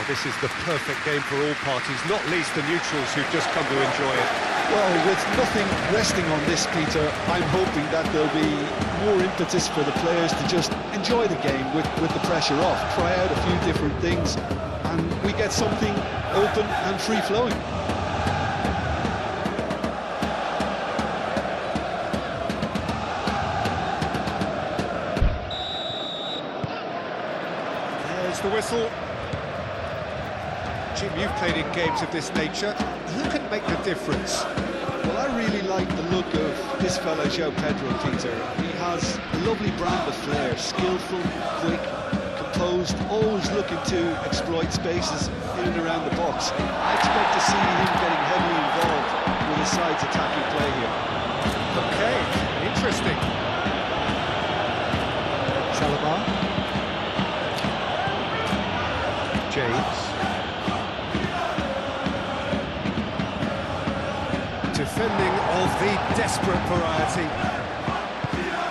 this is the perfect game for all parties, not least the neutrals who've just come to enjoy it. Well, with nothing resting on this, Peter, I'm hoping that there'll be more impetus for the players to just enjoy the game with the pressure off, try out a few different things, and we get something open and free-flowing. There's the whistle. Jim, you've played in games of this nature. Who can make the difference? Well, I really like the look of this fellow, João Pedro, Peter. He has a lovely brand of flair, skillful, quick, composed, always looking to exploit spaces in and around the box. I expect to see him getting heavily involved with his side's attacking play here. Okay, interesting. Chalobah. James. Defending of the desperate variety.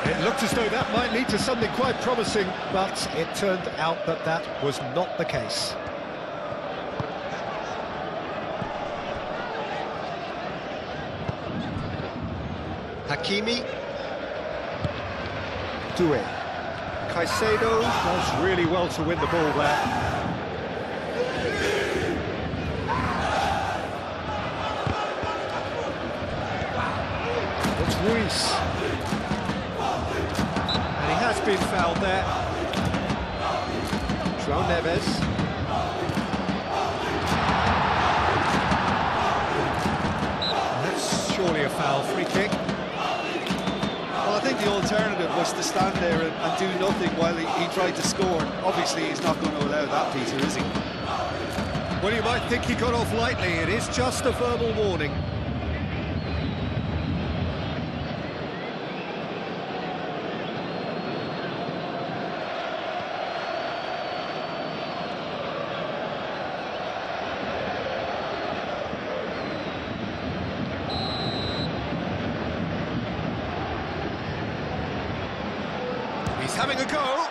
It looked as though that might lead to something quite promising, but it turned out that that was not the case. Hakimi. Doué. Caicedo does really well to win the ball there. Ruiz. And he has been fouled there. João Neves. That's surely a foul, free kick. Well, I think the alternative was to stand there and do nothing while he tried to score. Obviously, he's not going to allow that, Peter, is he? Well, you might think he got off lightly. It is just a verbal warning. He's having a go.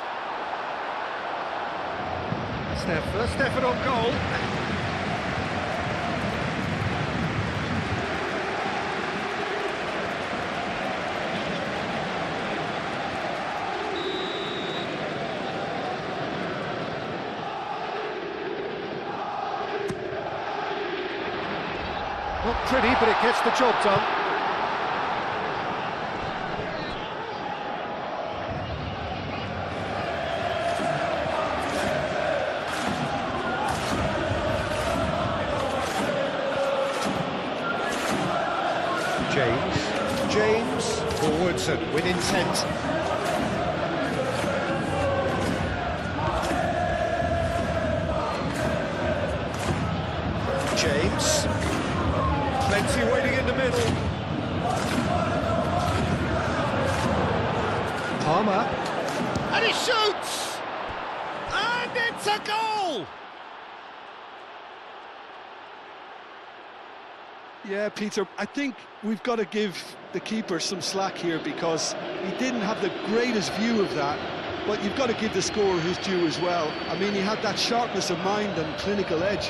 It's their first effort on goal. Not pretty, but it gets the job done. James, forwards and with intent. James, plenty waiting in the middle. Palmer, and he shoots! And it's a goal! Yeah, Peter, I think we've got to give the keeper some slack here because he didn't have the greatest view of that, but you've got to give the scorer his due as well. I mean, he had that sharpness of mind and clinical edge.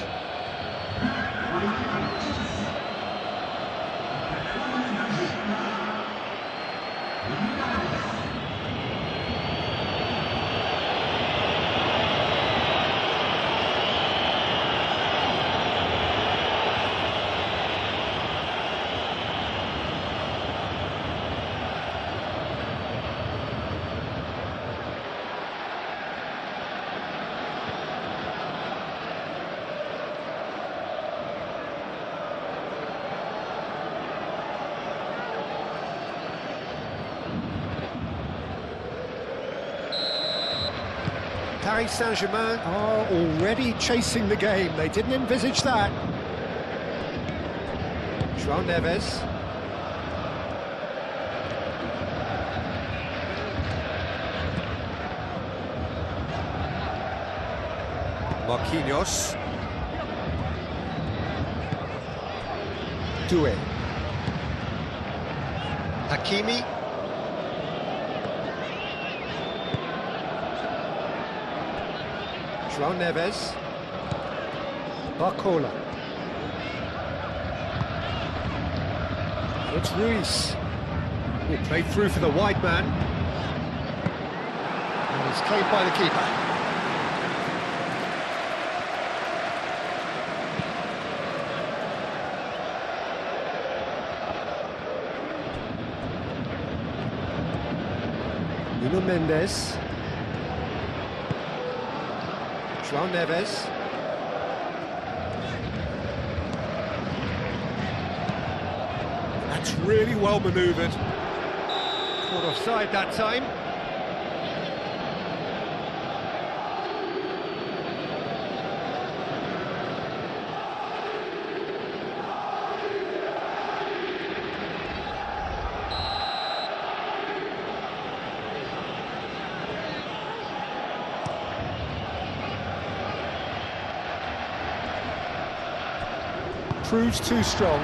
Paris Saint-Germain are already chasing the game. They didn't envisage that. João Neves. Marquinhos. Doué. Hakimi. João Neves. Barcola. It's Ruiz. He played through for the wide man. And it's claimed by the keeper. Nuno Mendes. João Neves. That's really well manoeuvred. Caught offside that time. Proves too strong.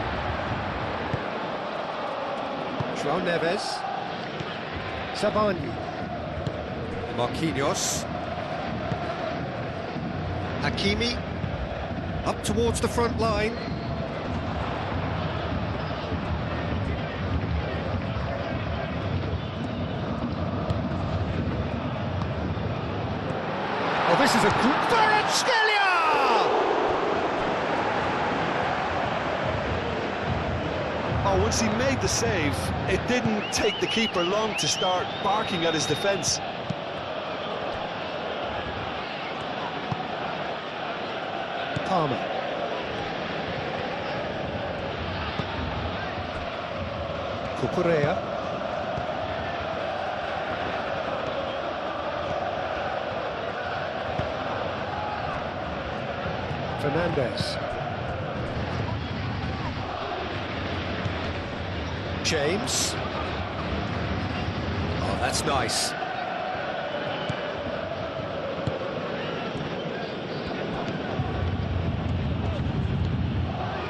João Neves. Sabani. Marquinhos. Hakimi. Up towards the front line. Oh, this is a good... Kvaratskhelia! Oh, once he made the save, it didn't take the keeper long to start barking at his defence. Palmer. Cucurella. Fernandes. James. Oh, that's nice.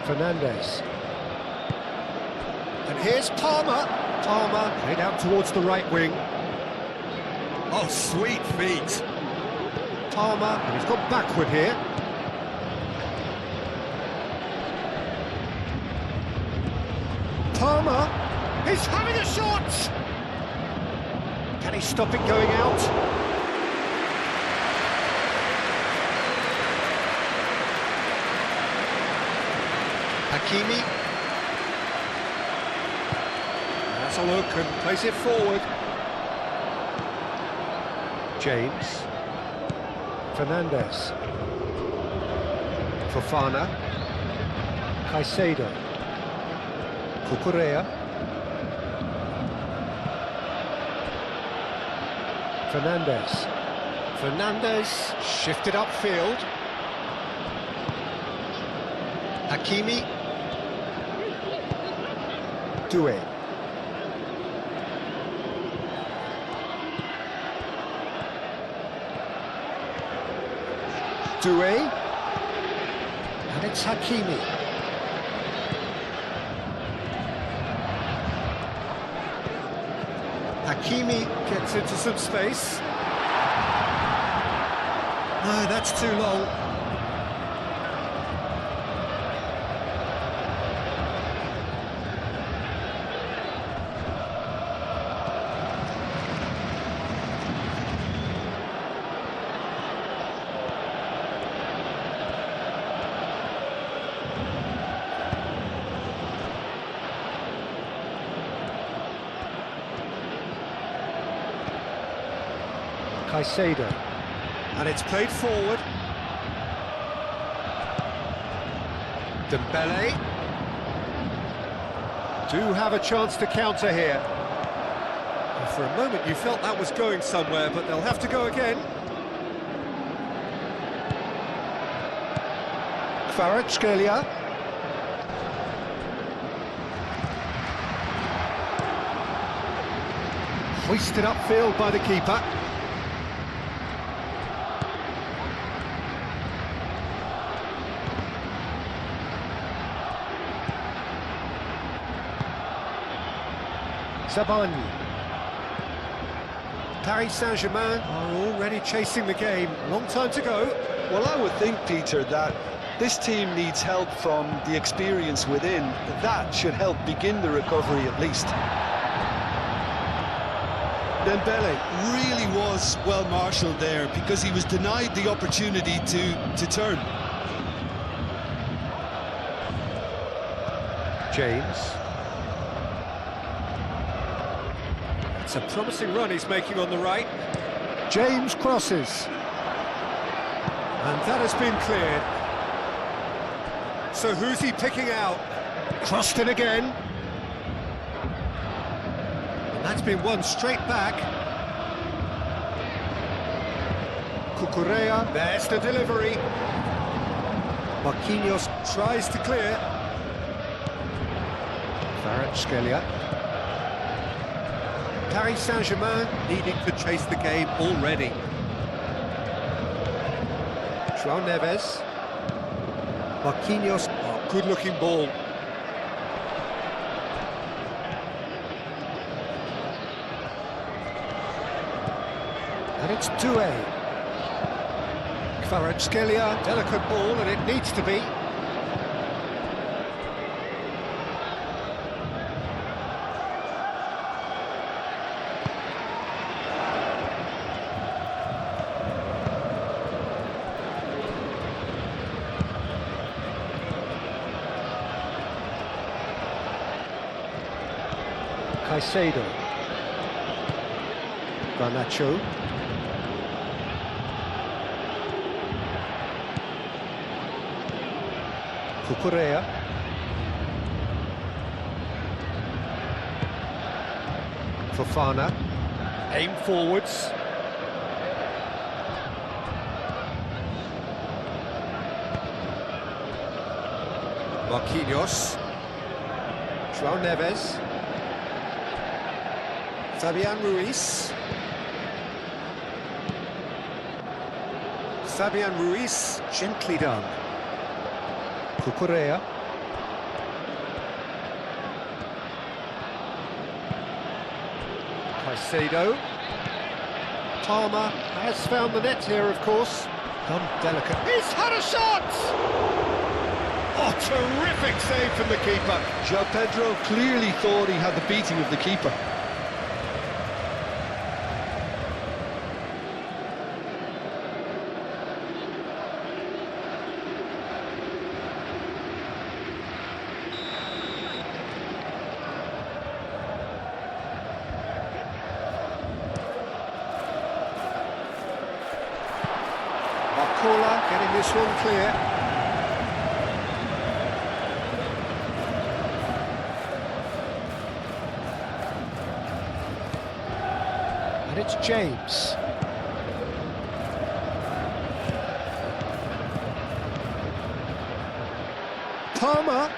Fernandes. And here's Palmer. Palmer played out towards the right wing. Oh, sweet feet. Palmer, and he's gone backward here. Palmer. He's having a shot! Can he stop it going out? Hakimi. That's a look and plays it forward. James. Fernandes. Fofana. Caicedo. Cucurella. Fernandes. Fernandes shifted upfield. Hakimi. Doué. Doué. And it's Hakimi. Hakimi gets into some space. No, that's too long. Caicedo, and it's played forward. Dembele do have a chance to counter here. And for a moment you felt that was going somewhere, but they'll have to go again. Kvaratskhelia. Hoisted upfield by the keeper. Sabani. Paris Saint-Germain are already chasing the game. Long time to go. Well, I would think, Peter, that This team needs help from the experience within. That should help begin the recovery at least. Dembele really was well marshalled there because he was denied the opportunity to turn. James. It's a promising run he's making on the right. James crosses. And that has been cleared. So who's he picking out? Crossed in again. And that's been won straight back. Cucurella, there's the delivery. Marquinhos tries to clear. Kvaratskhelia. Paris Saint-Germain needing to chase the game already. João Neves. Marquinhos, oh, good-looking ball. And it's 2-A. Kvaratskhelia, delicate ball, and it needs to be. Caicedo. Garnacho. Cucurella. Fofana. Aim forwards. Marquinhos. João Neves. Fabian Ruiz. Fabian Ruiz, gently done. Cucurella. Caicedo. Palmer has found the net here, of course. Done delicate. He's had a shot! Oh, terrific save from the keeper. João Pedro clearly thought he had the beating of the keeper. Getting this one clear. And it's James. Palmer.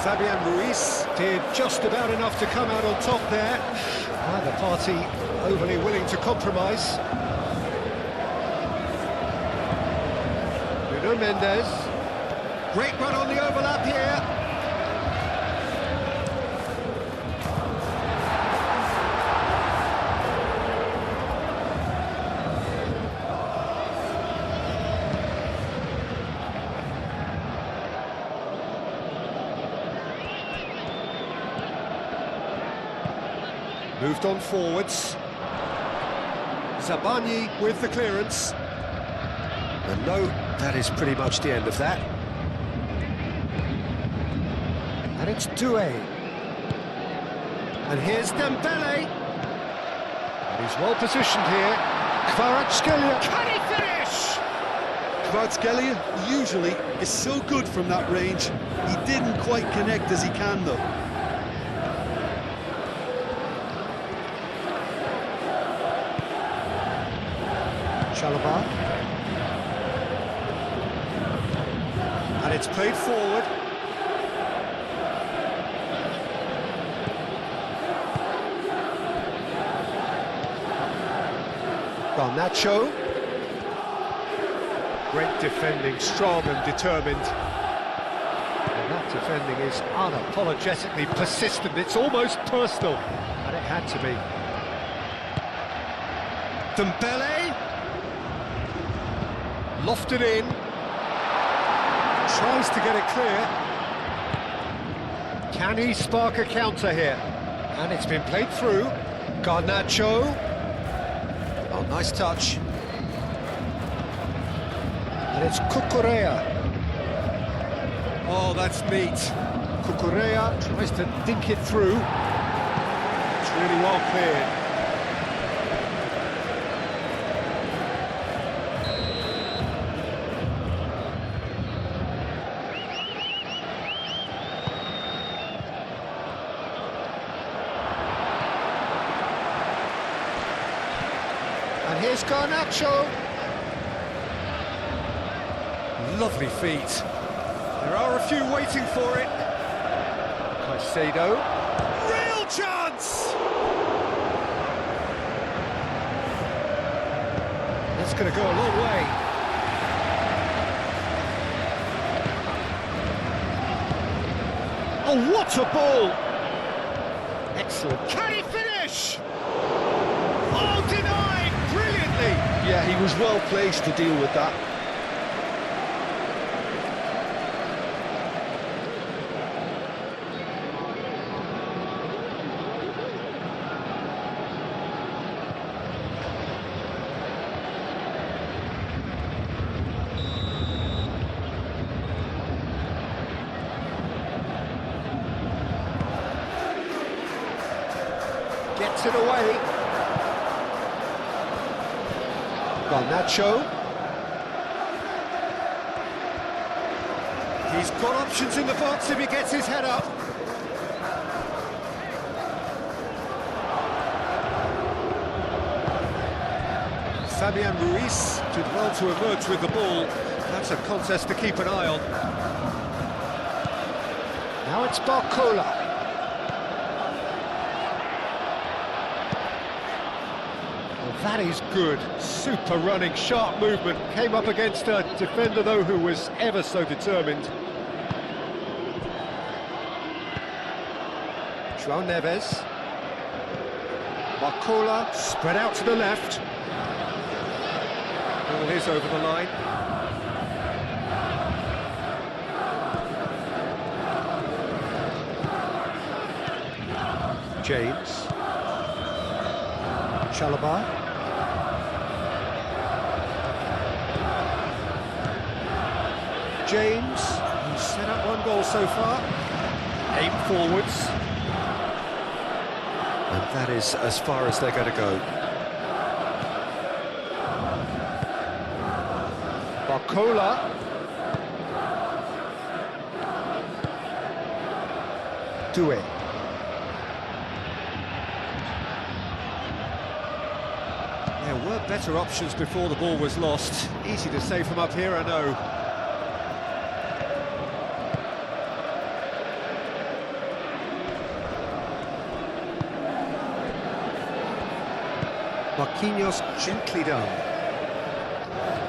Fabian Ruiz did just about enough to come out on top there. Neither party overly willing to compromise. Nuno Mendes. Great run on the overlap here. Moved on forwards. Zabani with the clearance. And no, that is pretty much the end of that. And it's 2-A. And here's Dembele. And he's well positioned here. Kvaratskhelia. Can he finish? Kvaratskhelia usually is so good from that range. He didn't quite connect as he can though. Chalobah. And it's played forward. Garnacho. Great defending, strong and determined. That defending is unapologetically persistent. It's almost personal, and it had to be. Dembele, lofted in, tries to get it clear. Can he spark a counter here? And it's been played through. Garnacho. Oh, nice touch. And it's Cucurella. Oh, that's neat. Cucurella tries to dink it through. It's really well cleared. And here's Garnacho. Lovely feet. There are a few waiting for it. Caicedo. Real chance! That's going to go a long way. Oh, what a ball! Excellent. Can he finish? Oh, denied! Brilliantly! Yeah, he was well placed to deal with that. Gets it away. Garnacho. He's got options in the box if he gets his head up. Fabian Ruiz did well to emerge with the ball. That's a contest to keep an eye on. Now it's Barcola. That is good. Super running, sharp movement. Came up against a defender, though, who was ever so determined. João Neves. Barcola spread out to the left. Ball is over the line. James. Chalobah. James, who's set up one goal so far. Aim forwards. And that is as far as they're going to go. Barcola. Doué. There were better options before the ball was lost. Easy to say from up here, I know. Marquinhos gently done.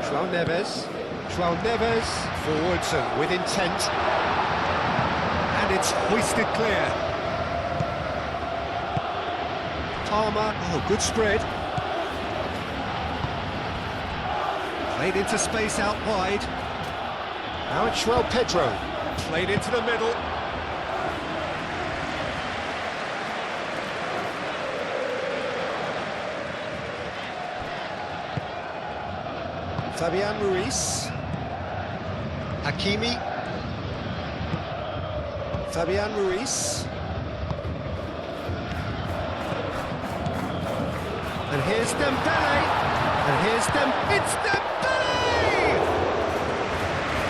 João Neves. João Neves forwards and with intent. And it's hoisted clear. Palmer. Oh, good spread. Played into space out wide. Now it's João Pedro. Played into the middle. Fabian Ruiz. Hakimi. Fabian Ruiz. And here's Dembele. And here's It's Dembele!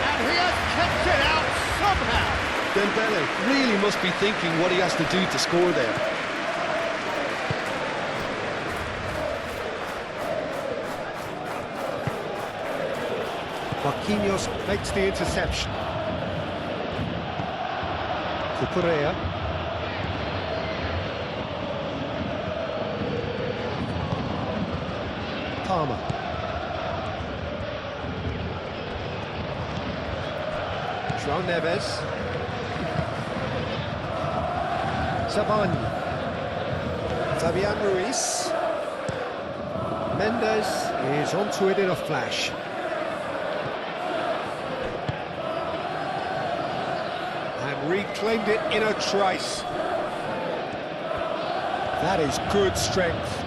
And he has kept it out somehow. Dembele really must be thinking what he has to do to score there. Marquinhos makes the interception. Cucurella. Palmer. João Neves. Zabani. Fabian Ruiz. Mendes is onto it in a flash. And reclaimed it in a trice. That is good strength.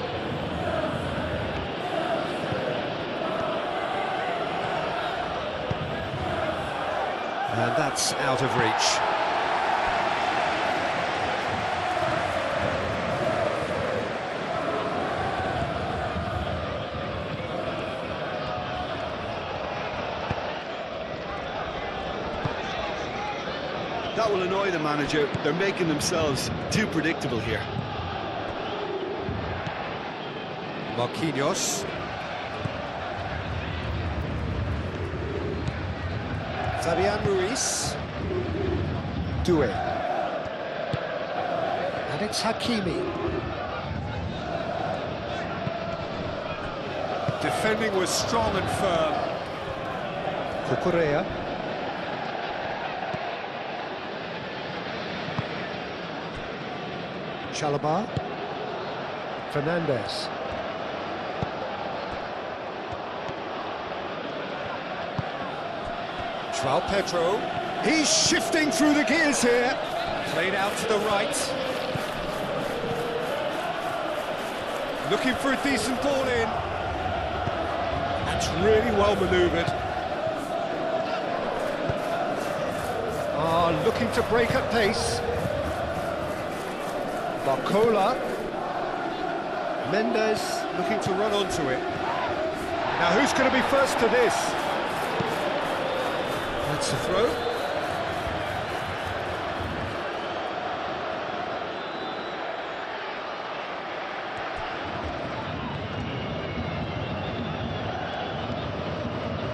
And that's out of reach. That will annoy the manager. They're making themselves too predictable here. Marquinhos. Fabian Ruiz. Doué. And it's Hakimi. Defending was strong and firm. Cucurella. Chalobah. Fernandes. João Pedro. He's shifting through the gears here. Played out to the right. Looking for a decent ball in. That's really well manoeuvred. Looking to break at pace. Barcola. Mendes looking to run onto it. Now who's going to be first to this? That's a throw.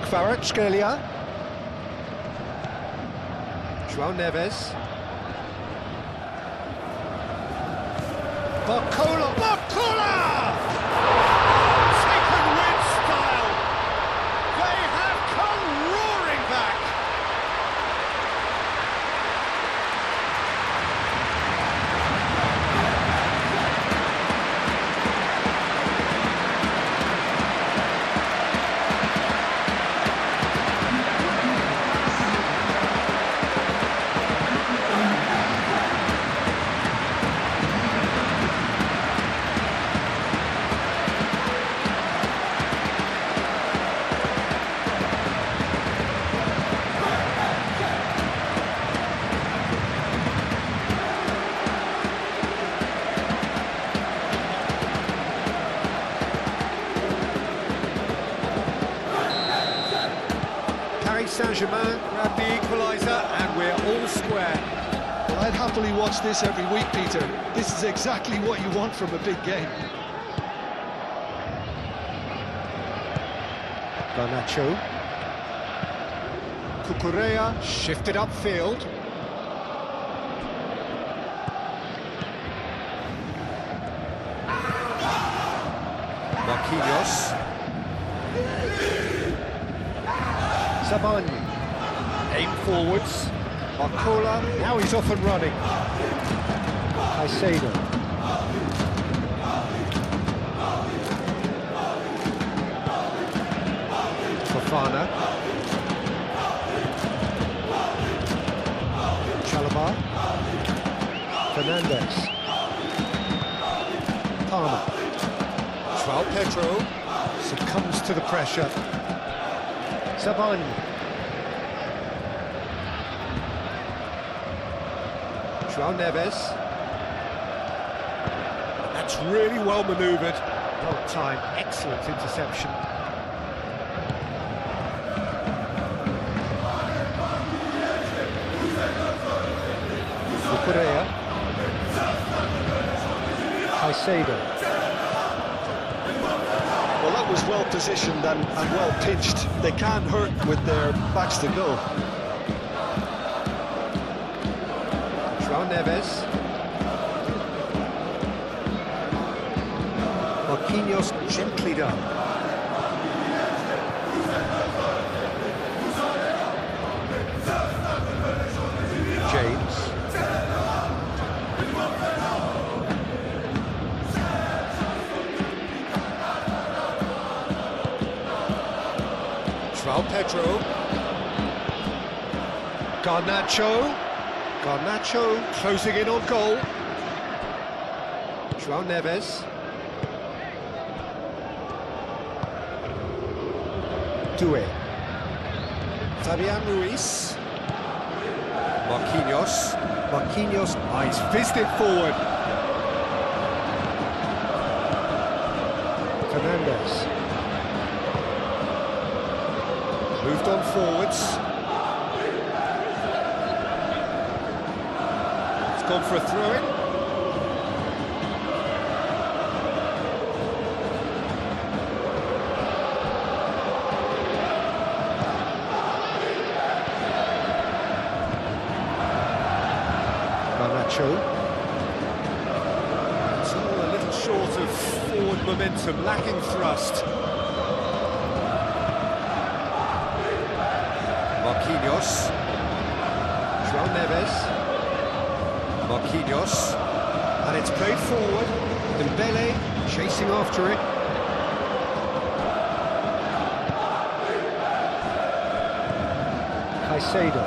Kvaratskhelia. João Neves. Barcola! Taken with style! They have come roaring back! Saint-Germain grab the equaliser and we're all square. Well, I'd happily watch this every week, Peter. This is exactly what you want from a big game. Garnacho. Cucurella shifted upfield. Marquinhos. Zabani. Aim forwards. Barcola. Now he's off and running. Caicedo. Fofana. Chalobah. Fernandes. Palmer. João Pedro succumbs to the pressure. Zabani. João Neves. That's really well manoeuvred. Well timed, excellent interception. Cucurella. Caicedo. Well, that was well positioned and well pitched. They can't hurt with their backs to goal. João Neves. Marquinhos gently done. James. João Pedro. Garnacho closing in on goal. João Neves. Doué. Fabian Ruiz. Marquinhos. He's fizzed it forward. Fernandes. Moved on forwards. It's gone for a throw-in. It's all a little short of forward momentum, lacking thrust. Marquinhos. João Neves. Marquinhos. And it's played forward. Dembele chasing after it. Caicedo.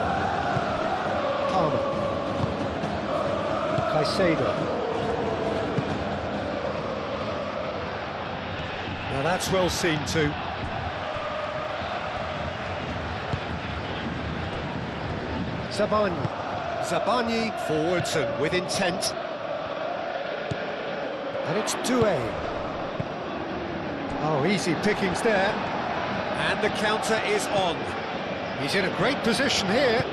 Palmer. Caicedo. Now that's well seen too. Zabani forwards and with intent. And it's Doué. Oh, easy pickings there. And the counter is on. He's in a great position here.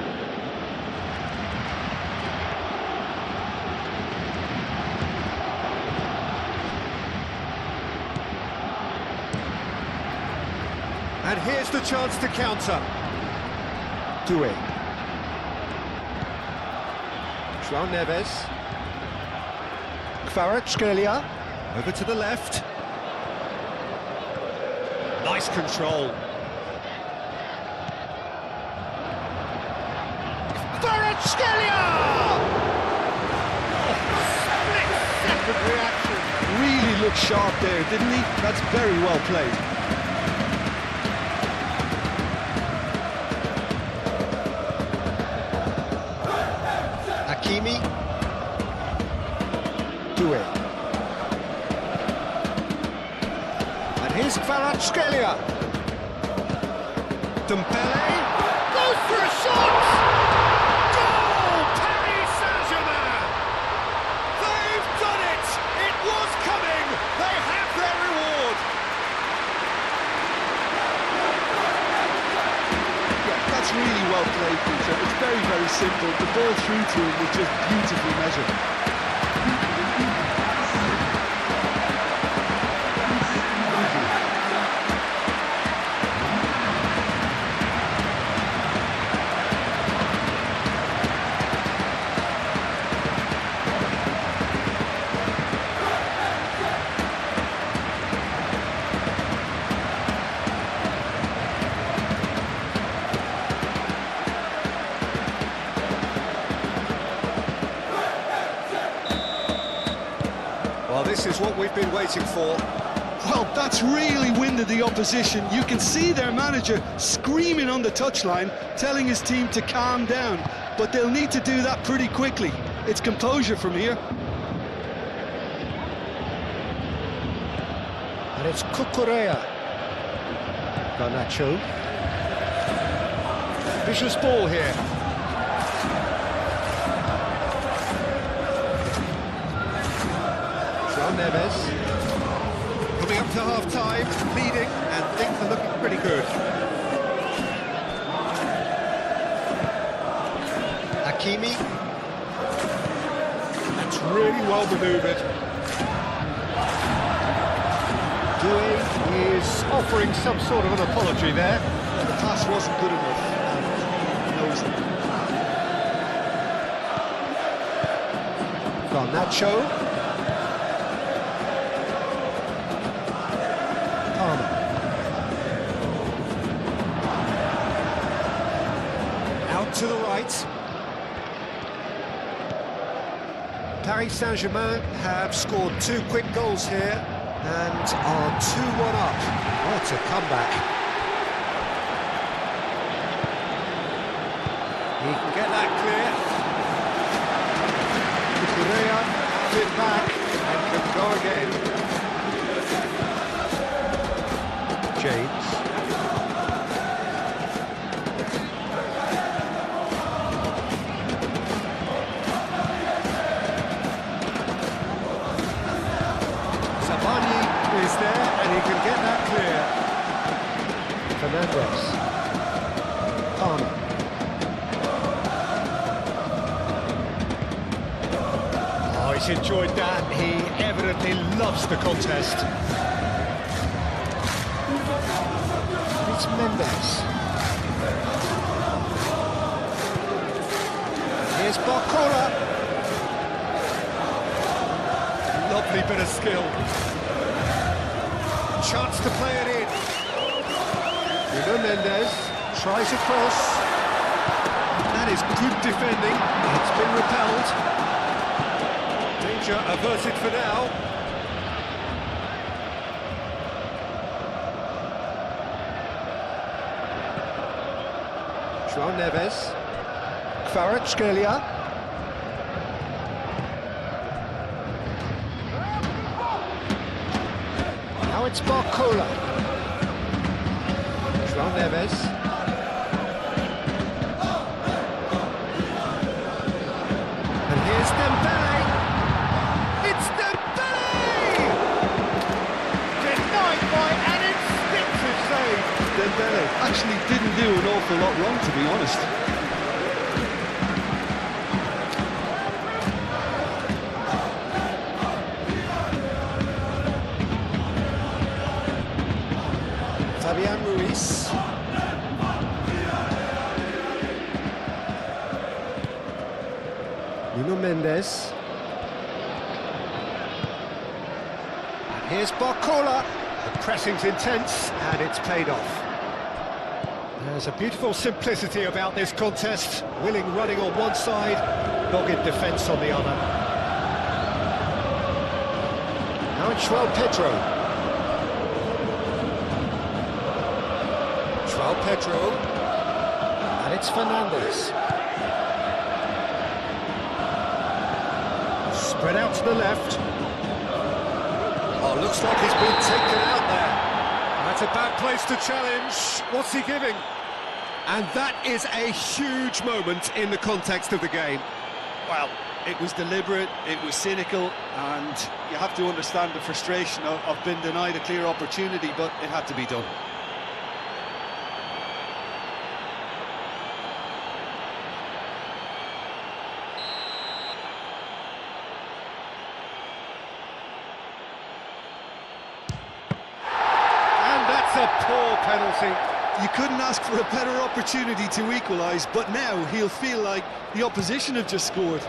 And here's the chance to counter. Doué. João Neves. Kvaratskhelia. Over to the left. Nice control. Kvaratskhelia! Split-second reaction. Really looked sharp there, didn't he? That's very well played. Hakimi. Doué. And here's Kvaratskhelia. Dembele goes for a shot! Goal! Paris Saint-Germain! They've done it! It was coming! They have their reward! Yeah, that's really well played, Peter. It's very, very simple. The ball through to him was just beautifully measured. Well, this is what we've been waiting for. Well, that's really winded the opposition. You can see their manager screaming on the touchline, telling his team to calm down. But they'll need to do that pretty quickly. It's composure from here. And it's Cucurella. Garnacho. Vicious ball here. João Neves. Coming up to half-time, leading, and things are looking pretty good. Hakimi. That's really well manoeuvred. Doué is offering some sort of an apology there. The pass wasn't good enough, and he knows it. Garnacho. Palmer. Out to the right. Paris Saint-Germain have scored 2 quick goals here and are 2-1 up. What a comeback. back and can go again. James. Sabani is there and he can get that clear. Fernandez. Palmer. Oh, he's enjoyed that. He evidently loves the contest. It's Mendes. Here's Barcola. Lovely bit of skill. Chance to play it in. Mendes tries a cross. That is good defending. It's been repelled. Danger averted for now. João Neves. Kvaratskhelia. Now it's Barcola. João Neves. And here's Dembele. It's Dembele! Denied by an instinctive save. Dembele actually didn't do an awful lot wrong, to be honest. Fabian Ruiz. Mendes. And here's Barcola. The pressing's intense and it's paid off. There's a beautiful simplicity about this contest. Willing running on one side, dogged defence on the other. Now it's João Pedro. João Pedro. And it's Fernandez. Spread out to the left. Oh, looks like he's been taken out there. That's a bad place to challenge. What's he giving? And that is a huge moment in the context of the game. Well, it was deliberate, it was cynical, and you have to understand the frustration of being denied a clear opportunity, but it had to be done. A poor penalty. You couldn't ask for a better opportunity to equalise, but now he'll feel like the opposition have just scored.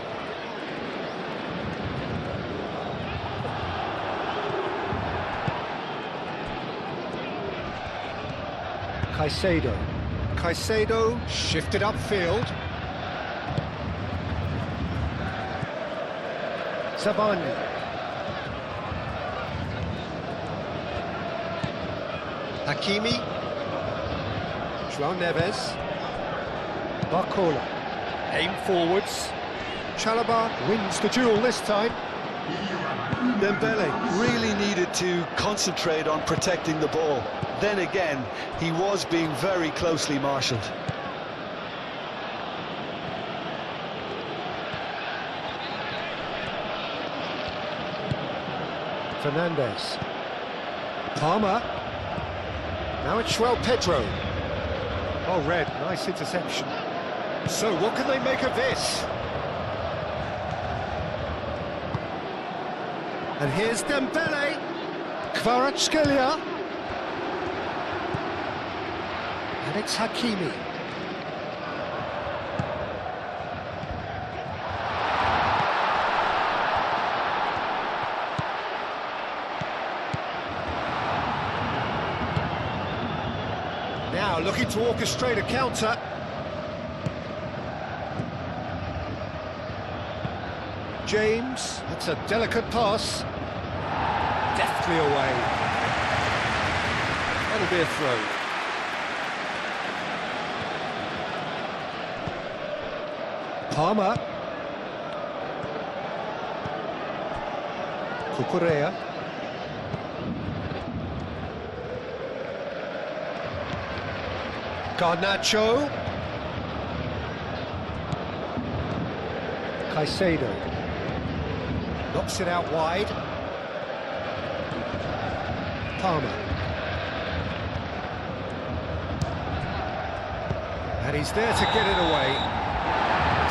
Caicedo shifted upfield. Sabani. Hakimi. João Neves. Barcola. Aim forwards. Chalobah wins the duel this time. Dembele really needed to concentrate on protecting the ball. Then again, he was being very closely marshalled. Fernandez. Palmer. Now it's João Pedro. Oh, red, nice interception. So, what can they make of this? And here's Dembele. Kvaratskhelia. And it's Hakimi. Now looking to orchestrate a counter. James, that's a delicate pass. Deftly away. That'll be a throw. Palmer. Cucurella. Garnacho. Caicedo. Knocks it out wide. Palmer. And he's there to get it away.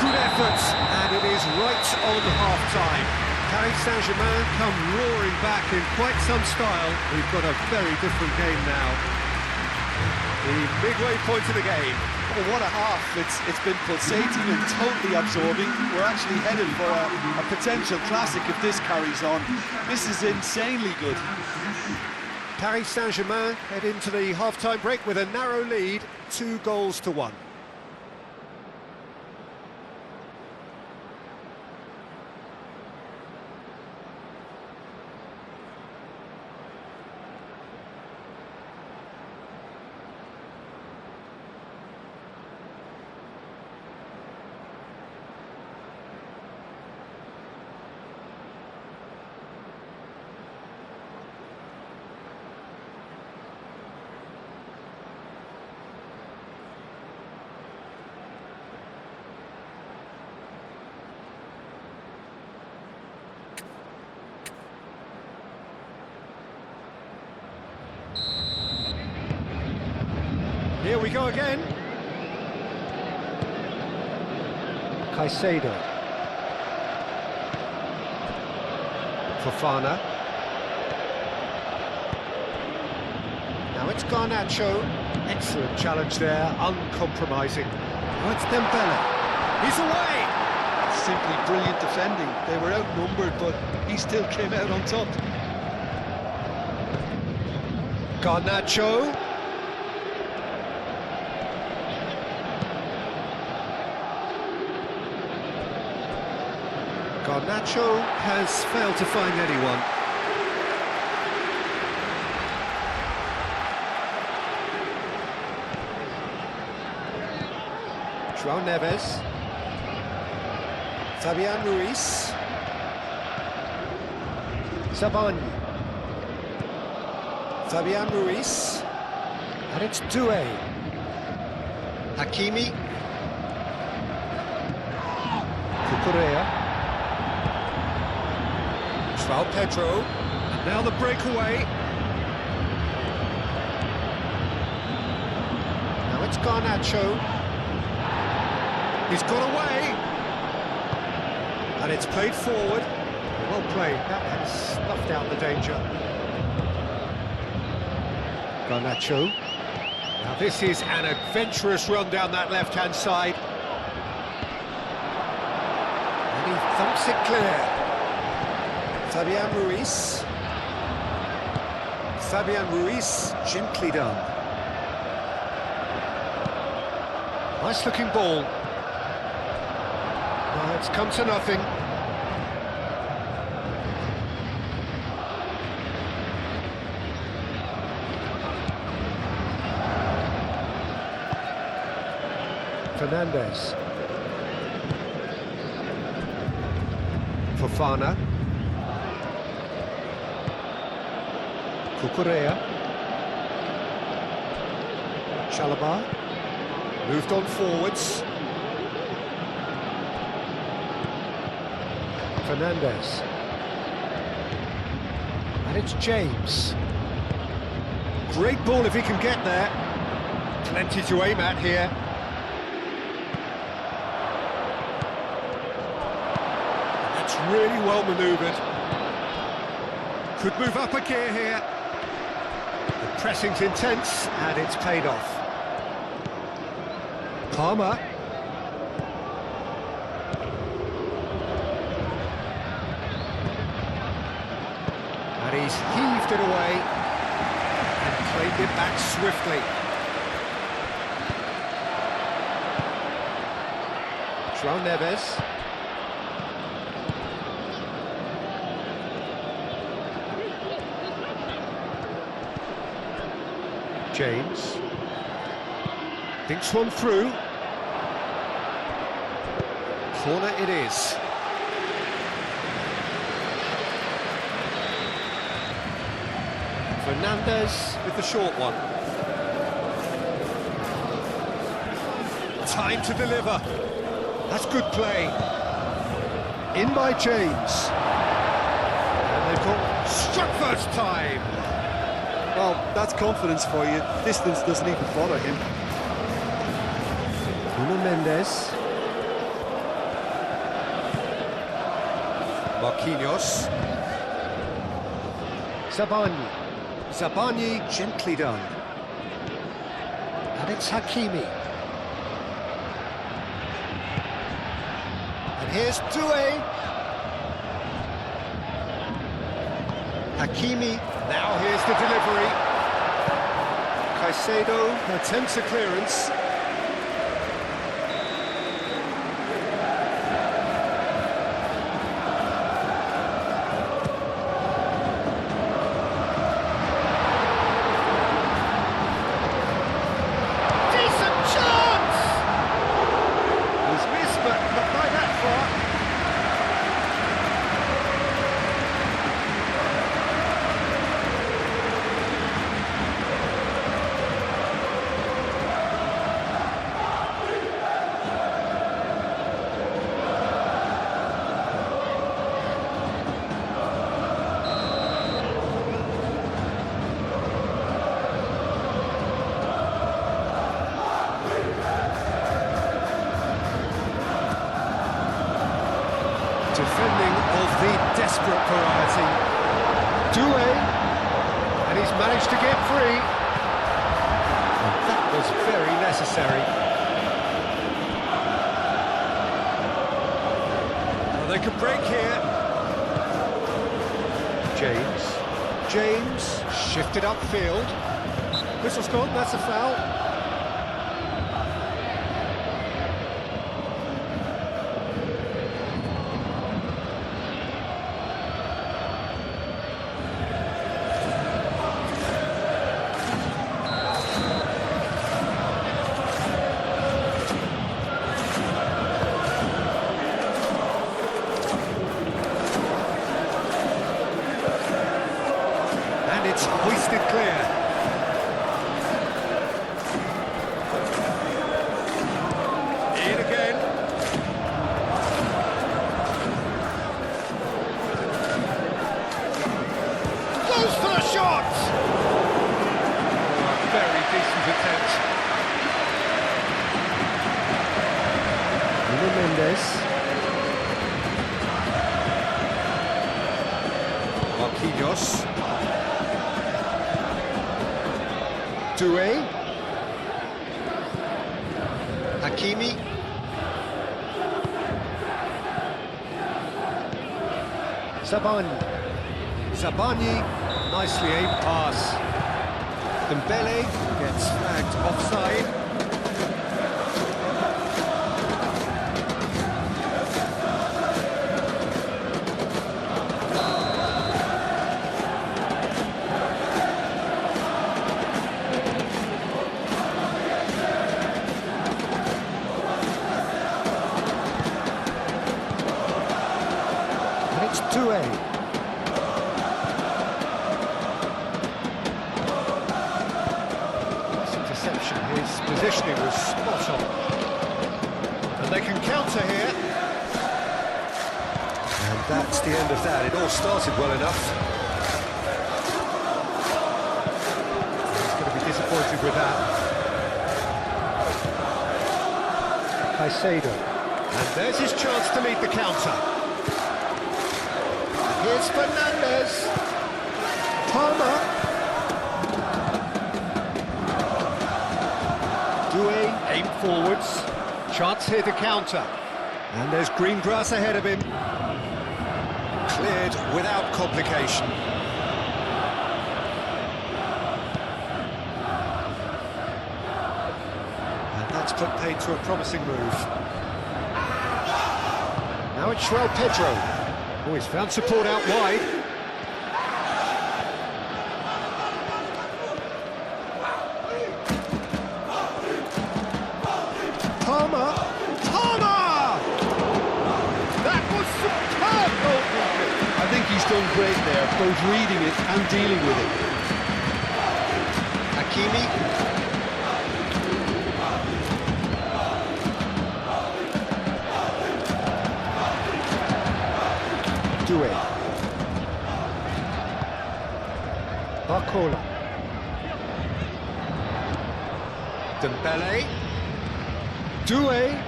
Good effort, and it is right on half-time. Paris Saint-Germain come roaring back in quite some style. We've got a very different game now. The midway point of the game. Oh, what a half. It's been pulsating and totally absorbing. We're actually headed for a potential classic if this carries on. This is insanely good. Paris Saint-Germain head into the half-time break with a narrow lead, 2-1. Here we go again. Caicedo. Fofana. Now it's Garnacho. Excellent challenge there, uncompromising. Now it's Dembele. He's away! Simply brilliant defending. They were outnumbered, but he still came out on top. Garnacho. Garnacho has failed to find anyone. João Neves. Fabian Ruiz. Savani. Fabian Ruiz. And it's Doué. Hakimi. Cucurella. João Pedro, and now the breakaway. Now it's Garnacho. He's got away. And it's played forward. Well played, that has snuffed out the danger. Garnacho. Now this is an adventurous run down that left-hand side. And he thumps it clear. Fabian Ruiz. Fabian Ruiz, gently done. Nice looking ball. Well, it's come to nothing. Fernandes. Fofana. Cucurella. Chalobah. Moved on forwards. Fernandes. And it's James. Great ball if he can get there. Plenty to aim at here. That's really well manoeuvred. Could move up a gear here. The pressing's intense, and it's paid off. Palmer. And he's heaved it away and claimed it back swiftly. João Neves. James thinks one through. Corner it is. Fernandez with the short one. Time to deliver. That's good play. In by James. And they've got struck first time. Well, that's confidence for you. Distance doesn't even bother him. Mendes. Marquinhos. Zabani. Zabani gently done. And it's Hakimi. And here's Doué. Hakimi. Now here's the delivery. Caicedo attempts a clearance. Defending of the desperate variety. Doué, and he's managed to get free. And that was very necessary. Well, they could break here. James shifted upfield. Whistle's gone, that's a foul. It's hoisted clear. In again. Goes for the shot! Oh, a very decent attempt. Mendes. Marquinhos. Doué. Hakimi. Zabani, nicely aimed pass. Dembele gets flagged offside. Doué. Nice interception, his positioning was spot on. And they can counter here. And that's the end of that. It all started well enough. He's going to be disappointed with that. Caicedo. And there's his chance to lead the counter. Here's Fernandez. Palmer. Doué, aim forwards. Chance here to counter. And there's green grass ahead of him. Cleared without complication. And that's put paid to a promising move. Now it's João Pedro. Oh, he's found support out wide. Palmer! That was superb goalkeeping! I think he's done great there, both reading it and dealing with it. Hakimi. Doué. Barcola. Dembele. Doué.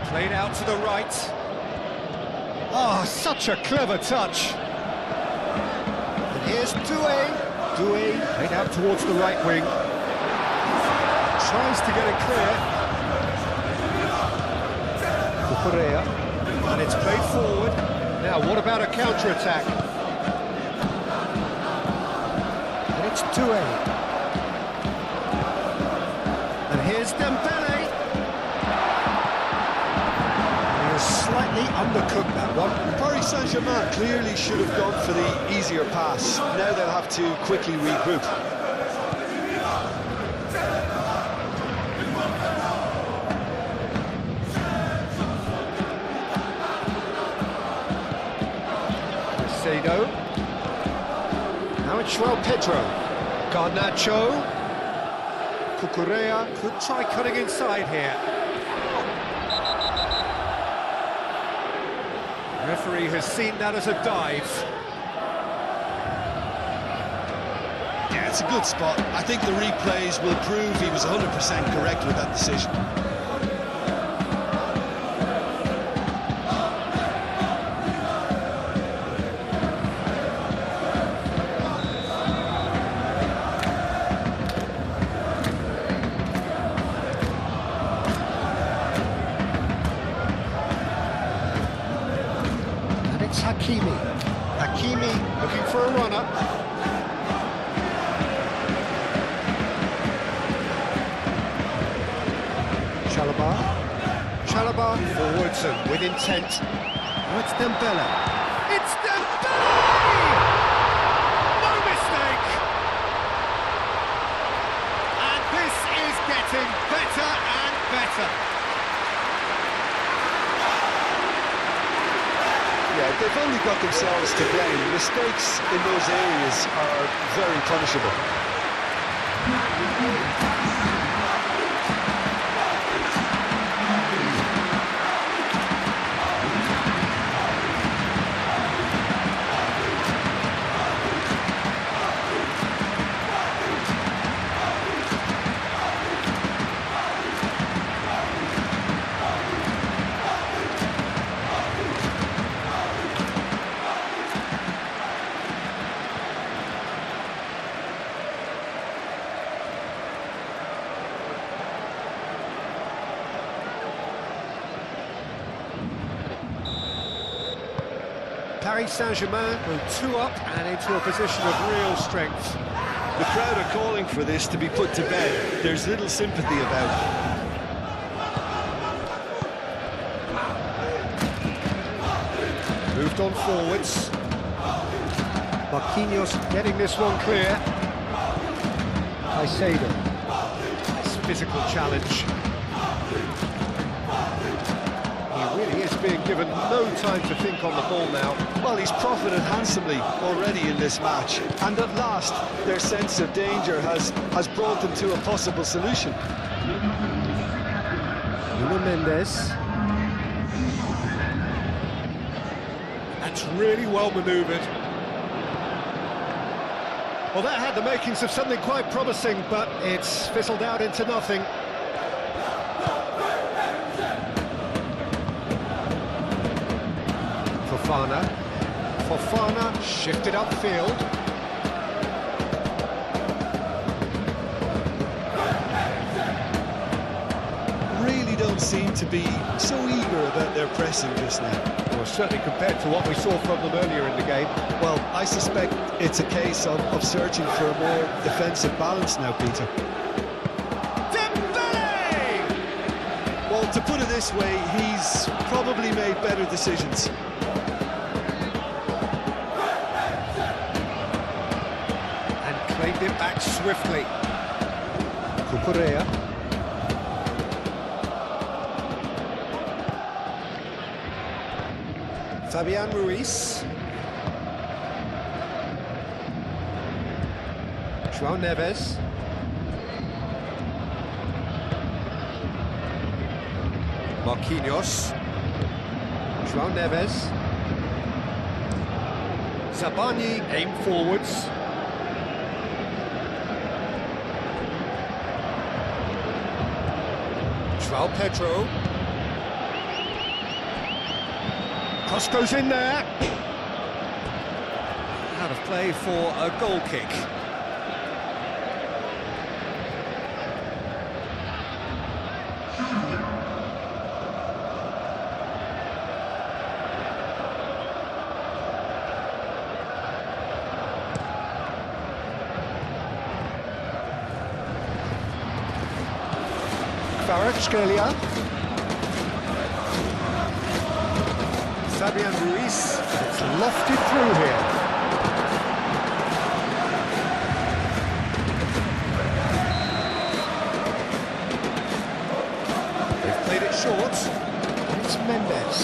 Played out to the right. Oh, such a clever touch. And here's Doué. Doué played out towards the right wing. Tries to get it clear. Correa. And it's played forward. Now, what about a counter-attack? And it's Doué. And here's Dembele. He's slightly undercooked that one. Paris Saint-Germain clearly should have gone for the easier pass. Now they'll have to quickly regroup. Now it's João Pedro. Garnacho. Correa could try cutting inside here. The referee has seen that as a dive. Yeah, it's a good spot. I think the replays will prove he was 100% correct with that decision. Hakimi. Hakimi looking for a run-up. Chalobah forwards and with intent. Oh, it's Dembele. It's Dembele! No mistake! And this is getting better and better. Yeah, they've only got themselves to blame. Mistakes in those areas are very punishable. Paris Saint-Germain go 2 up and into a position of real strength. The crowd are calling for this to be put to bed. There's little sympathy about it. Moved on forwards. Marquinhos getting this one clear. Caicedo. Nice physical challenge. He really is being given no time to think on the ball now. Well, he's profited handsomely already in this match, and at last their sense of danger has brought them to a possible solution. Nuno Mendes. That's really well manoeuvred. Well, that had the makings of something quite promising, but it's fizzled out into nothing. Fofana shifted upfield. Really don't seem to be so eager about their pressing just now. Well, certainly compared to what we saw from them earlier in the game. Well, I suspect it's a case of searching for a more defensive balance now, Peter. Dembele! Well, to put it this way, he's probably made better decisions. Claimed it back swiftly. Correa. Fabian Ruiz. João Neves. Marquinhos. João Neves. Zabani aim forwards. João Pedro. Cross goes in there. Out of play for a goal kick. Kvaratskhelia. Fabian Ruiz. It's lofted through here. They've played it short. It's Mendes.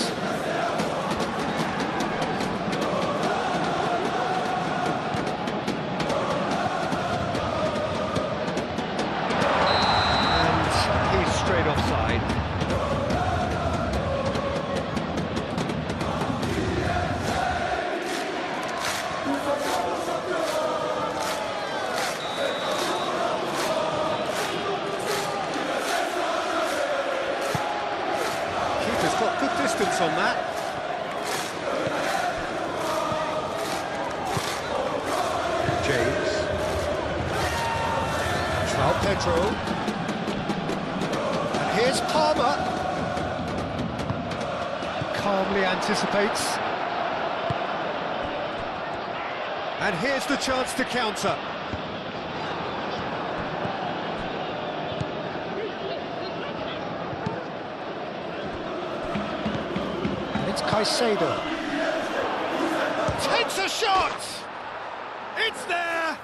Straight offside. Keeper's got good distance on that. James. João Pedro. Here's Palmer. Calmly anticipates. And here's the chance to counter. It's Caicedo. Takes a shot! It's there!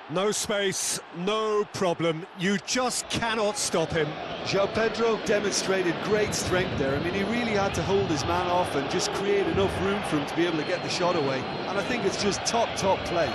No space, no problem. You just cannot stop him. João Pedro demonstrated great strength there. I mean, he really had to hold his man off and just create enough room for him to be able to get the shot away. And I think it's just top play.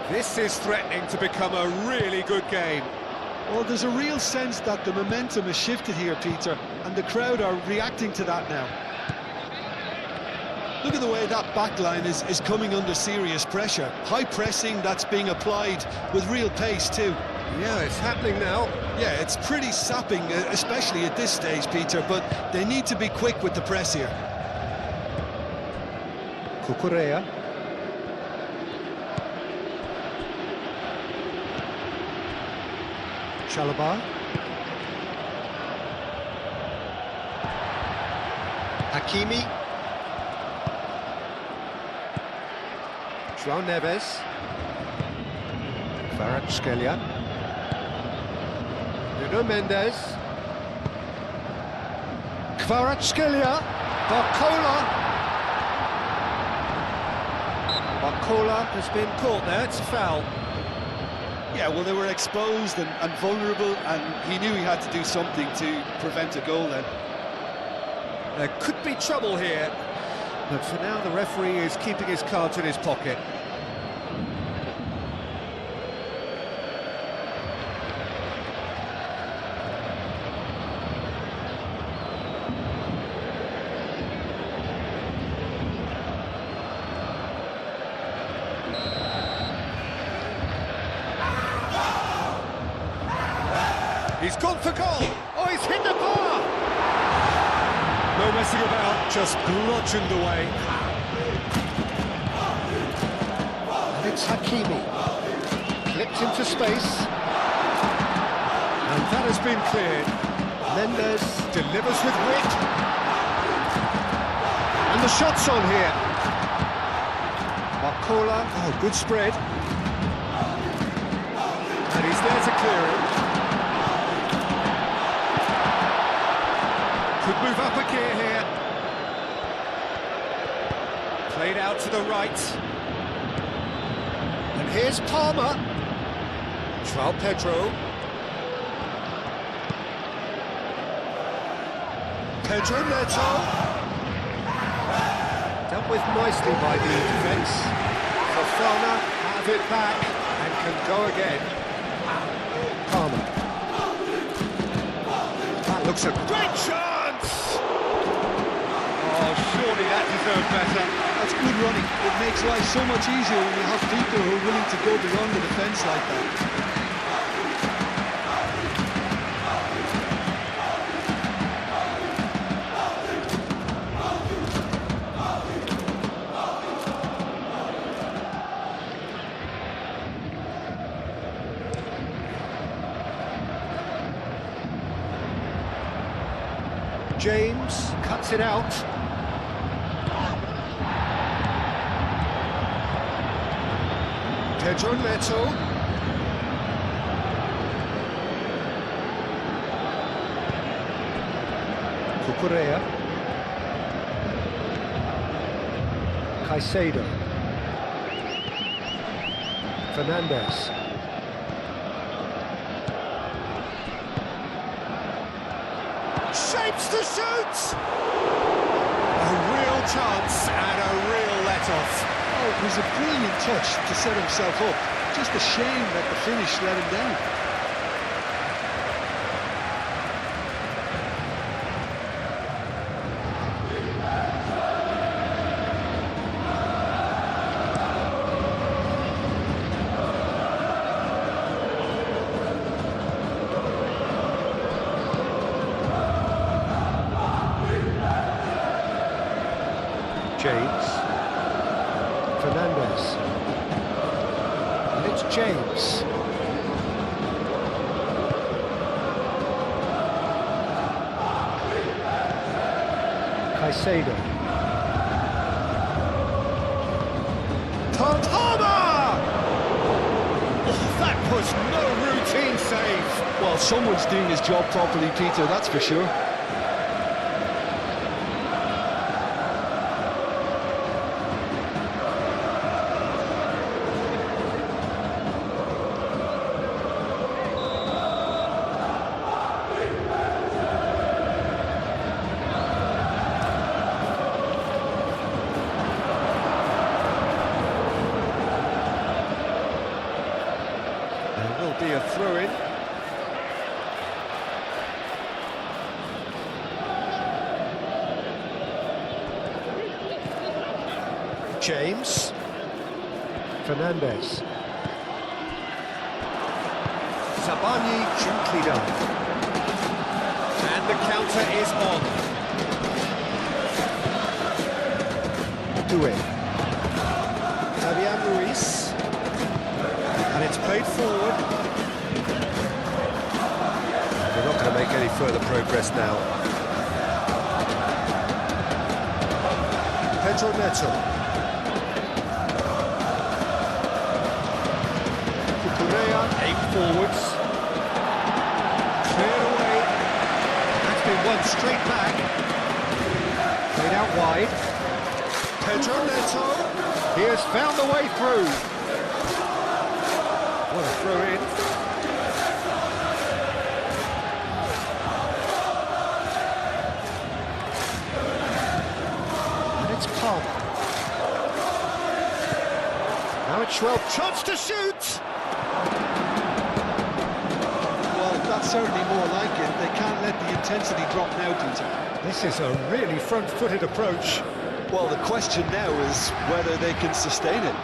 This is threatening to become a really good game. Well, there's a real sense that the momentum has shifted here, Peter, and the crowd are reacting to that now. Look at the way that back line is coming under serious pressure. High pressing that's being applied with real pace too. Yeah, it's happening now. Yeah, it's pretty sapping, especially at this stage, Peter, but they need to be quick with the press here. Cucurella. Chalobah. Hakimi. João Neves. Kvaratskhelia. Nuno Mendes. Kvaratskhelia. Barcola. Barcola has been caught there, it's a foul. Yeah, well, they were exposed and vulnerable, and he knew he had to do something to prevent a goal then. There could be trouble here, but for now the referee is keeping his cards in his pocket. He's gone for goal! Oh, he's hit the bar! No messing about, just bludgeoned away. And it's Hakimi. Clipped into space. And that has been cleared. Mendes delivers with wit. And the shot's on here. Barcola, oh, good spread. And he's there to clear it. Could move up a gear here. Played out to the right. And here's Palmer. João Pedro. Pedro Neto. Dealt with nicely by the defence. Fofana have it back and can go again. Palmer. That looks a great chance! Oh, surely that deserved better. That's good running. It makes life so much easier when you have people who are willing to go beyond the defence like that. James cuts it out. Pedro Neto. Cucurella. Caicedo. Fernandes. Shapes to shoot! A real chance and a real let-off. Oh, it was a brilliant touch to set himself up. Just a shame that the finish let him down. James. Fernandes. And it's James. Caicedo. Palmer! Oh, that was no routine save. Well, someone's doing his job properly, Peter, that's for sure. There will be a throw-in. James. Fernandes. Sabani gently done. And the counter is on. Doué. Fabian Ruiz. And it's played forward. They're not going to make any further progress now. Pedro Neto. Cucurella, aim forwards. Cleared away. That's been won straight back. Played out wide. Pedro Neto. He has found the way through. What a throw in. And it's Palmer. Now it's Schwab. Chance to shoot! Well, that's certainly more like it. They can't let the intensity drop now, Peter. This is a really front-footed approach. Well, the question now is whether they can sustain it.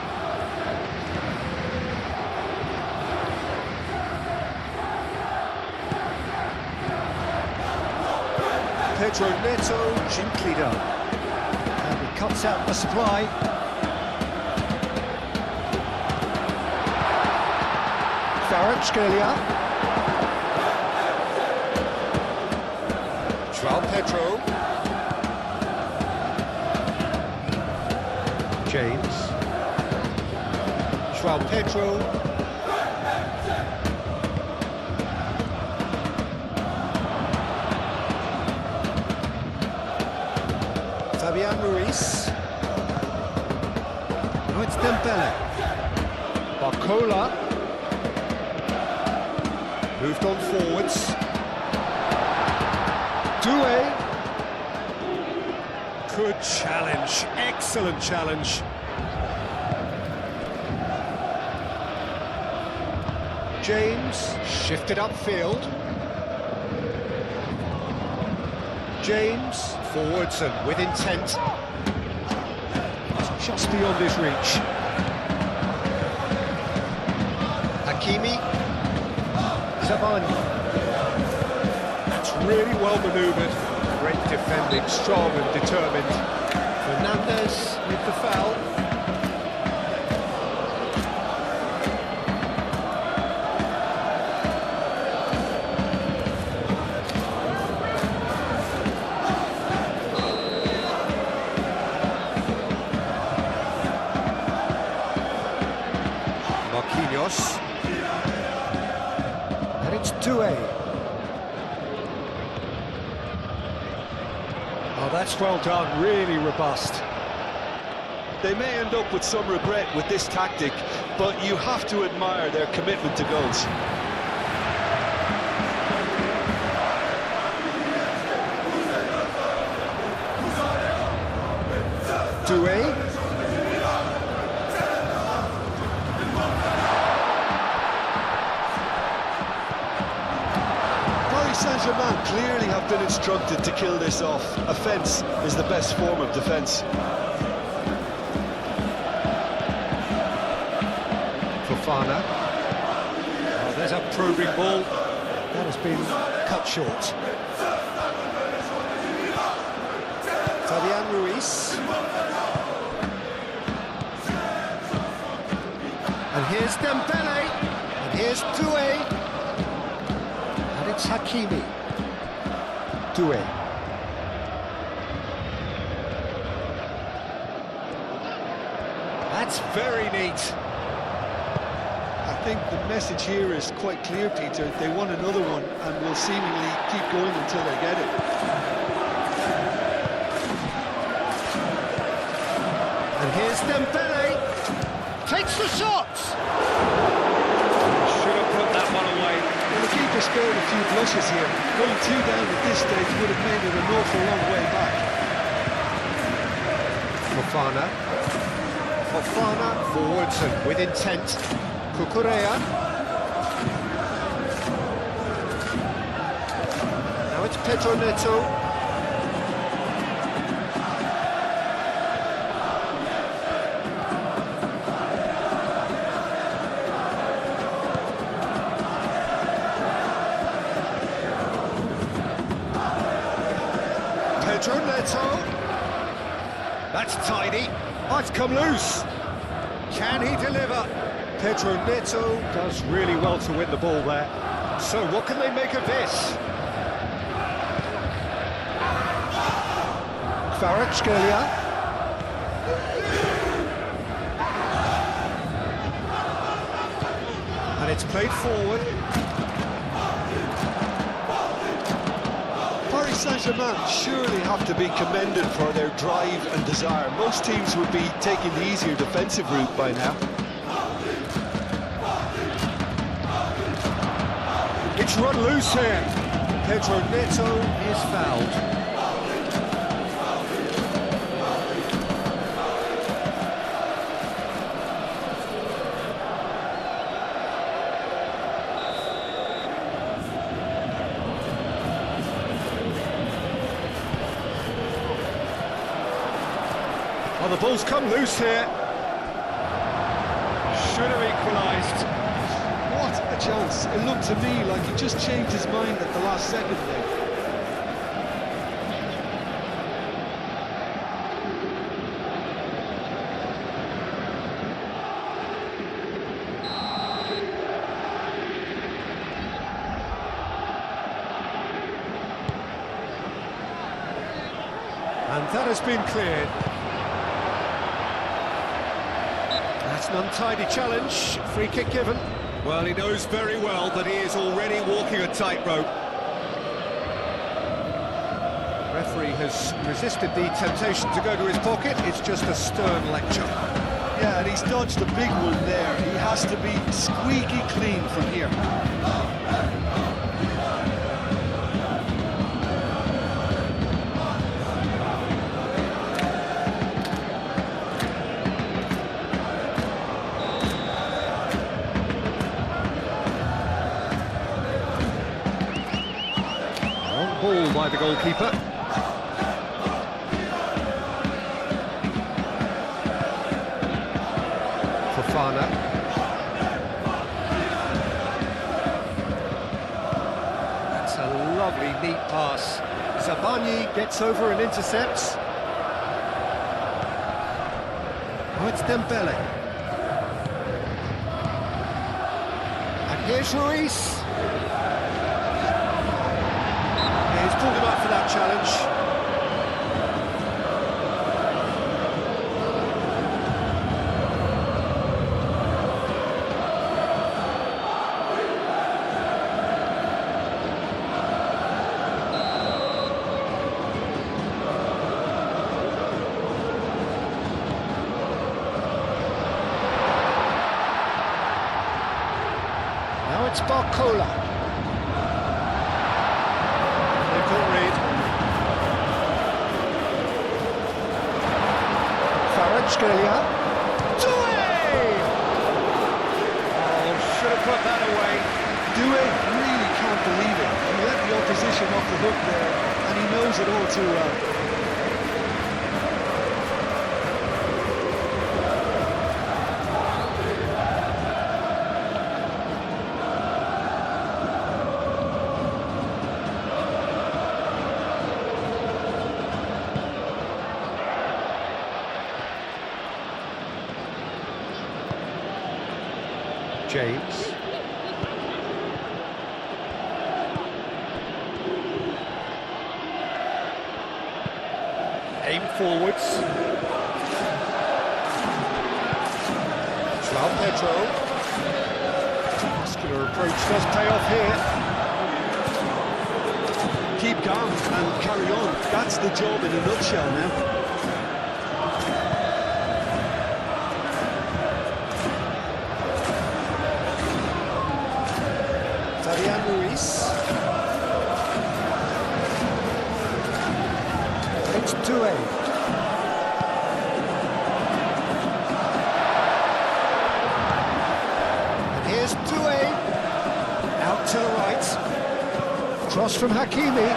Pedro Neto, gently done. And he cuts out the supply. Kvaratskhelia. João Pedro. James. João Pedro. Fabian Ruiz. Now it's Dembele. Barcola. Moved on forwards. Doué. Good challenge, excellent challenge. James, shifted upfield. James, forwards and with intent. It's just beyond his reach. Hakimi. Zabani. That's really well manoeuvred. Great defending, strong and determined. Fernandez with the foul. Marquinhos. And it's Doué. Oh, that's well done, really robust. They may end up with some regret with this tactic, but you have to admire their commitment to goals. Doué. Saint-Germain clearly have been instructed to kill this off. Offence is the best form of defence. Fofana. Oh, there's a probing ball. That has been cut short. Fabian Ruiz. And here's Dembele. And here's Doué. It's Hakimi. Doué. That's very neat. I think the message here is quite clear, Peter. They want another one and will seemingly keep going until they get it. And here's Dembele. Takes the shot. Should have put that one away. Well, the keeper spared a few blushes here. Going 2 down at this stage would have made it an awful long way back. Fofana. Fofana forwards and with intent. Cucurella. Now it's Pedro Neto. Pedro Neto. That's tidy. Oh, it's come loose. Can he deliver? Pedro Neto does really well to win the ball there. So what can they make of this? Kvaratskhelia. And it's played forward. Paris Saint-Germain surely have to be commended for their drive and desire. Most teams would be taking the easier defensive route by now. It's run loose here. Pedro Neto is fouled. Oh, the ball's come loose here. Should have equalised. What a chance. It looked to me like he just changed his mind at the last second there. And that has been cleared. That's an untidy challenge. Free kick given. Well, he knows very well that he is already walking a tightrope. referee has resisted the temptation to go to his pocket. It's just a stern lecture. Yeah, and he's dodged a big one there. He has to be squeaky clean from here. Ball by the goalkeeper. Fofana. That's a lovely, neat pass. Zabani gets over and intercepts. Oh, it's Dembele. And here's Ruiz. He's pulled him up for that challenge. Now it's Barcola. Australia. Oh, should have put that away. Due really can't believe it. He let the opposition off the hook there, and he knows it all too well. James. Aim forwards. João Pedro. Muscular approach does pay off here. Keep calm and carry on. That's the job in a nutshell now. Ruiz. It's 2-8. And here's 2-8. Out to the right. Cross from Hakimi.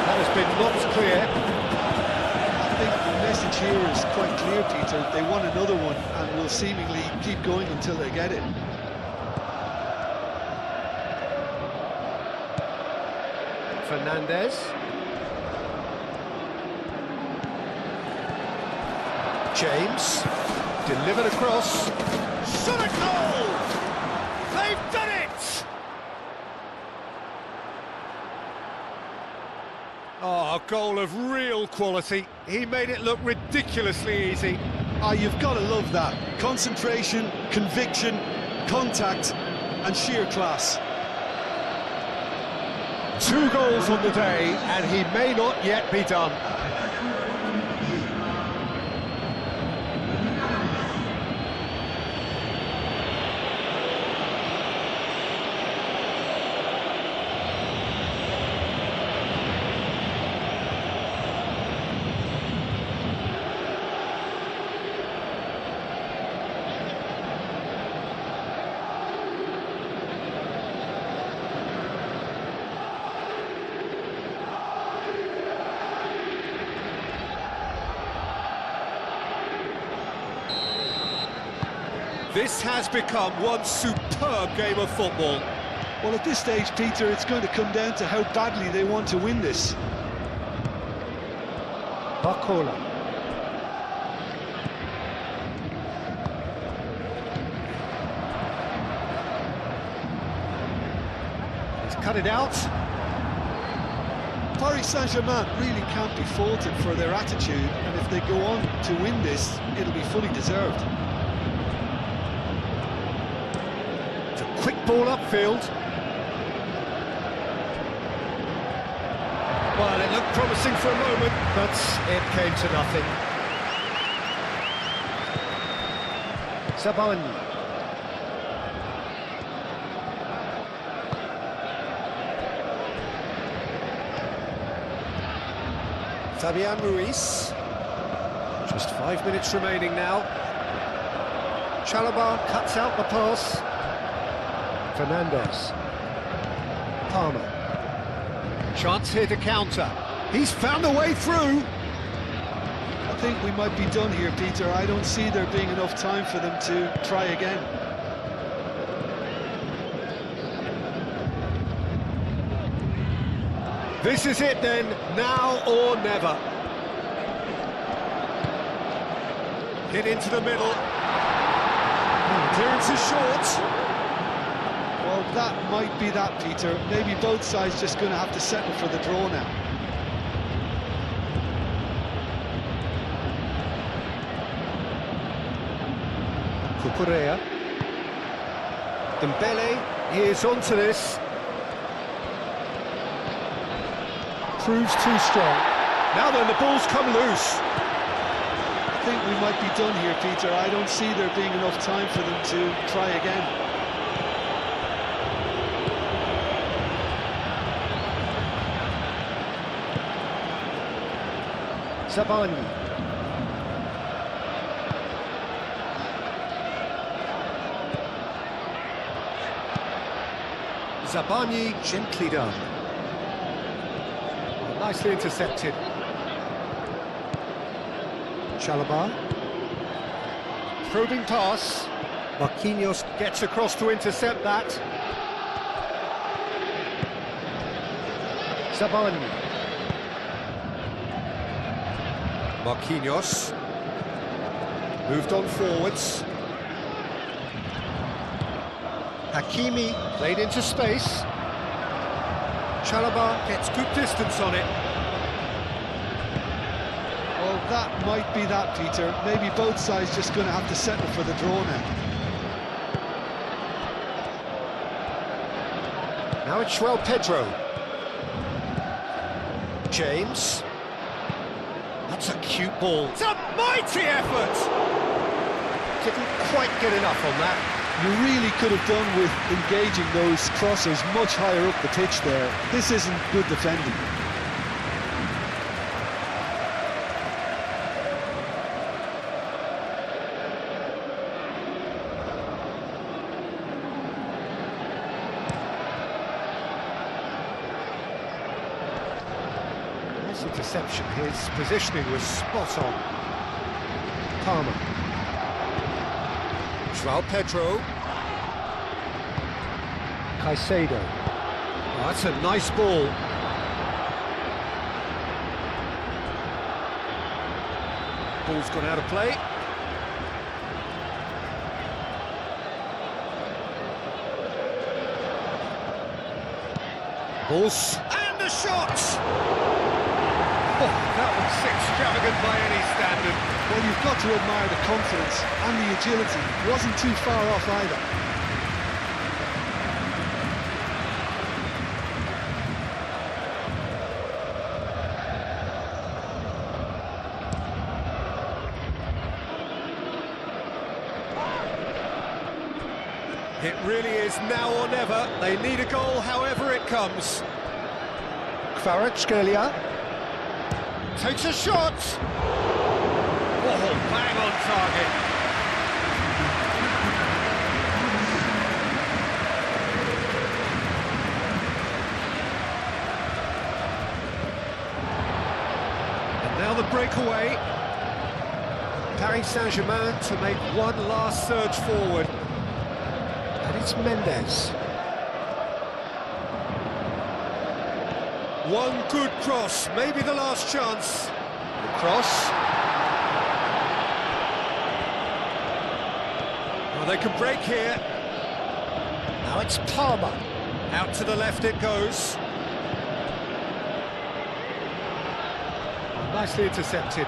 That has been knocked clear. I think the message here is quite clear, Peter. They want another one and will seemingly keep going until they get it. Fernandez. James. Delivered across. Shot a goal! They've done it! Oh, a goal of real quality. He made it look ridiculously easy. Ah, you've got to love that. Concentration, conviction, contact, and sheer class. 2 goals on the day, and he may not yet be done. This has become one superb game of football. Well, at this stage, Peter, it's going to come down to how badly they want to win this. Barcola. He's cut it out. Paris Saint-Germain really can't be faulted for their attitude, and if they go on to win this, it'll be fully deserved. It's a quick ball upfield. Well, it promising for a moment, but it came to nothing. Sabani. Fabian Ruiz. Just 5 minutes remaining now. Chalobah cuts out the pass. Fernandez. Palmer. Chance here to counter. He's found a way through. I think we might be done here, Peter. I don't see there being enough time for them to try again. This is it then, now or never. Hit into the middle. Clearance is short. Well, that might be that, Peter. Maybe both sides just going to have to settle for the draw now. Cucurella. Dembele is onto this. Proves too strong. Now then, the ball's come loose. I think we might be done here, Peter. I don't see there being enough time for them to try again. Sabani. Zabani gently done. Nicely intercepted. Chalobah. Probing pass. Marquinhos gets across to intercept that. Zabani. Marquinhos. Moved on forwards. Hakimi played into space. Chalobah gets good distance on it. Well, that might be that, Peter. Maybe both sides just going to have to settle for the draw now. Now it's João Pedro. James. That's a cute ball. It's a mighty effort! Didn't quite get enough on that. You really could have done with engaging those crossers much higher up the pitch there. This isn't good defending. Nice interception. His positioning was spot on. Palmer. João Pedro. Caicedo. Oh, that's a nice ball. Ball's gone out of play. Balls. And the shot! Oh, that was extravagant by any standard. Well, you've got to admire the confidence and the agility. Wasn't too far off either. It really is now or never. They need a goal however it comes. Kvaratskhelia takes a shot. Oh, bang on target. And now the breakaway. Paris Saint-Germain to make one last surge forward. And it's Mendes. One good cross, maybe the last chance. The cross. Well, they can break here. Now it's Palmer. Out to the left it goes. Nicely intercepted.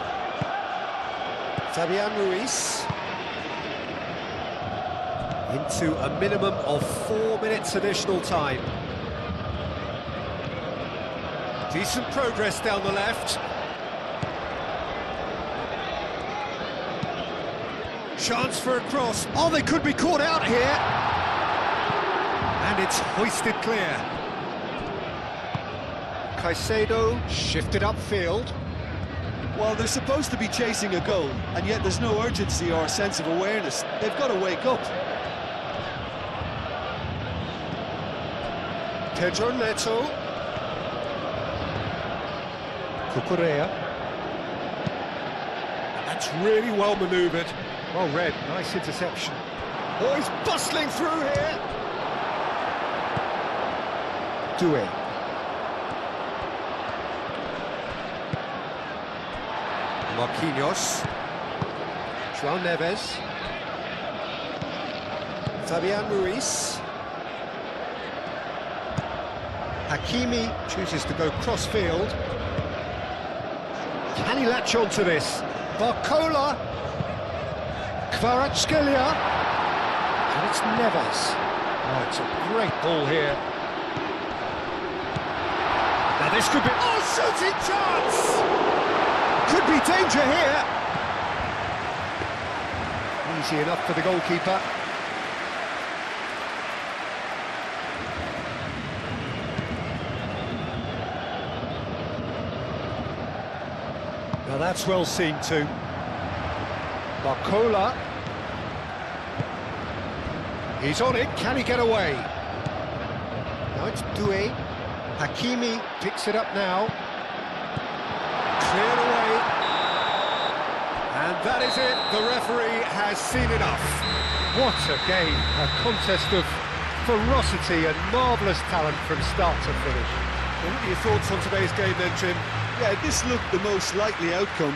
Fabian Ruiz. Into a minimum of 4 minutes additional time. Decent progress down the left. Chance for a cross. Oh, they could be caught out here. And it's hoisted clear. Caicedo shifted upfield. Well, they're supposed to be chasing a goal, and yet there's no urgency or a sense of awareness. They've got to wake up. Pedro Neto. Cucurella. That's really well manoeuvred. Well read, nice interception. Oh, he's bustling through here. Doué. Marquinhos. João Neves. Fabian Ruiz. Hakimi chooses to go cross-field. Can he latch on to this? Barcola. Kvaratskhelia. And it's Neves. Oh, it's a great ball here. Now this could be... Oh, shooting chance! Could be danger here. Easy enough for the goalkeeper. Now that's well seen too. Barcola. He's on it, can he get away? Now it's Doué. Hakimi picks it up now. Cleared away. And that is it, the referee has seen enough. What a game, a contest of ferocity and marvellous talent from start to finish. Well, what are your thoughts on today's game then, Jim? Yeah, this looked the most likely outcome.